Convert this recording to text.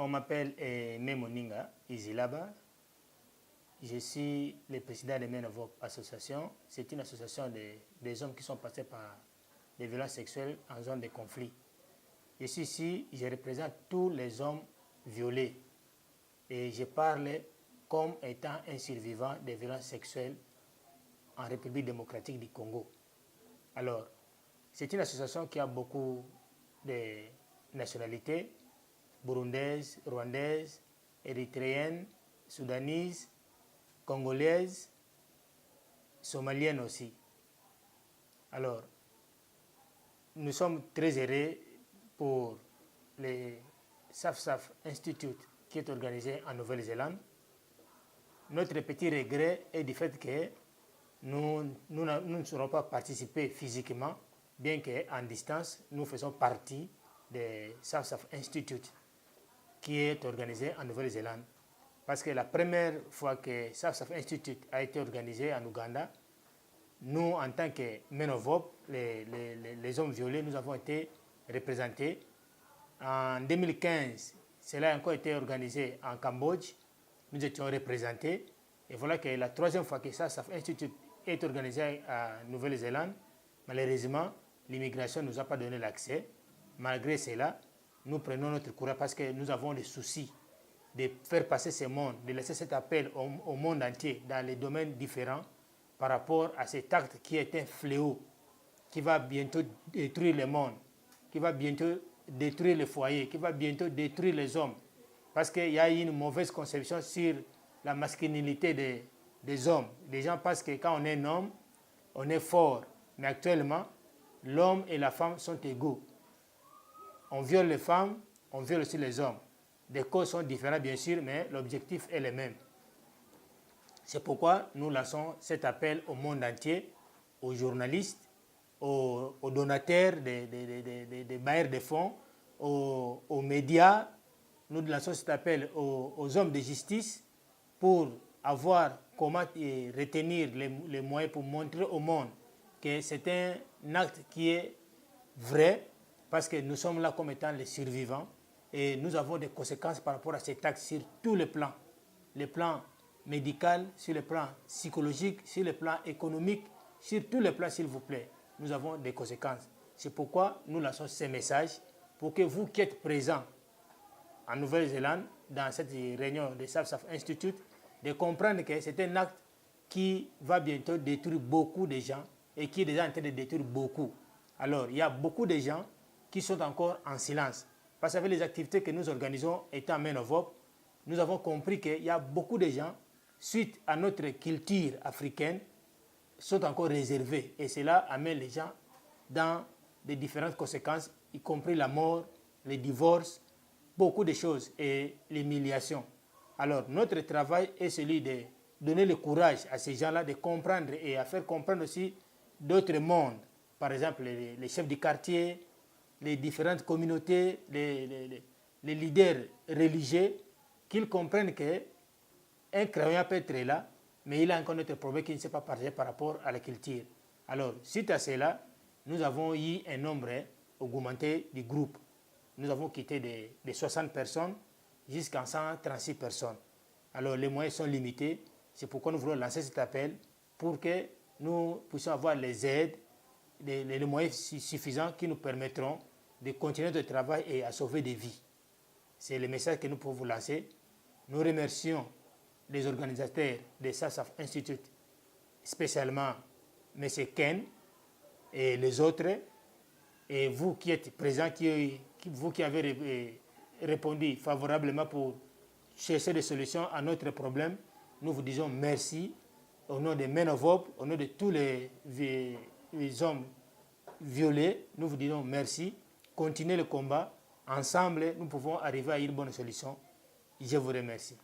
On m'appelle Memoninga Izilaba. Je suis le président de Menovop Association. C'est une association des hommes qui sont passés par des violences sexuelles en zone de conflit. Je suis ici, je représente tous les hommes violés. Et je parle comme étant un survivant des violences sexuelles en République démocratique du Congo. Alors, c'est une association qui a beaucoup de nationalités, burundaises, rwandaises, érythréennes, soudanaises, congolaises, somaliennes aussi. Alors, nous sommes très heureux pour le SAF-SAF Institute qui est organisé en Nouvelle-Zélande. Notre petit regret est du fait que nous ne serons pas participés physiquement, bien qu'en distance, nous faisons partie du SAF-SAF Institute qui est organisé en Nouvelle-Zélande. Parce que la première fois que SAF-SAF Institute a été organisé en Ouganda, nous, en tant que Menovop, les hommes violés, nous avons été représentés. En 2015, cela a encore été organisé en Cambodge. Nous étions représentés. Et voilà que la troisième fois que SAF-SAF Institute est organisé à Nouvelle-Zélande, malheureusement, l'immigration ne nous a pas donné l'accès. Malgré cela, nous prenons notre courage parce que nous avons le souci de faire passer ce monde, de laisser cet appel au monde entier dans les domaines différents par rapport à cet acte qui est un fléau, qui va bientôt détruire le monde, qui va bientôt détruire les foyers, qui va bientôt détruire les hommes. Parce qu'il y a une mauvaise conception sur la masculinité des hommes. Les gens pensent que quand on est un homme, on est fort. Mais actuellement, l'homme et la femme sont égaux. On viole les femmes, on viole aussi les hommes. Les causes sont différentes, bien sûr, mais l'objectif est le même. C'est pourquoi nous lançons cet appel au monde entier, aux journalistes, aux donateurs, des bailleurs de fonds, aux médias. Nous lançons cet appel aux hommes de justice pour avoir comment retenir les moyens pour montrer au monde que c'est un acte qui est vrai, parce que nous sommes là comme étant les survivants et nous avons des conséquences par rapport à cet acte sur tous les plans. Le plan médical, sur le plan psychologique, sur le plan économique, sur tous les plans, s'il vous plaît. Nous avons des conséquences. C'est pourquoi nous lançons ces messages pour que vous qui êtes présents en Nouvelle-Zélande, dans cette réunion de SAF-SAF Institute, de comprendre que c'est un acte qui va bientôt détruire beaucoup de gens et qui est déjà en train de détruire beaucoup. Alors, il y a beaucoup de gens qui sont encore en silence. Parce qu'avec les activités que nous organisons étant Menovop, nous avons compris qu'il y a beaucoup de gens, suite à notre culture africaine, sont encore réservés. Et cela amène les gens dans des différentes conséquences, y compris la mort, les divorces, beaucoup de choses et l'humiliation. Alors, notre travail est celui de donner le courage à ces gens-là de comprendre et à faire comprendre aussi d'autres mondes. Par exemple, les chefs du quartier, les différentes communautés, les leaders religieux, qu'ils comprennent qu'un croyant peut être là, mais il a encore notre problème qui ne s'est pas partagé par rapport à la culture. Alors, suite à cela, nous avons eu un nombre augmenté du groupe. Nous avons quitté de 60 personnes jusqu'à 136 personnes. Alors, les moyens sont limités. C'est pourquoi nous voulons lancer cet appel pour que nous puissions avoir les aides, les moyens suffisants qui nous permettront de continuer notre travail et à sauver des vies. C'est le message que nous pouvons vous lancer. Nous remercions les organisateurs de SAF-SAF Institute, spécialement M. Ken et les autres, et vous qui êtes présents, vous qui avez répondu favorablement pour chercher des solutions à notre problème. Nous vous disons merci au nom de Menovop, au nom de tous les hommes violés. Nous vous disons merci. Continuez le combat. Ensemble, nous pouvons arriver à une bonne solution. Je vous remercie.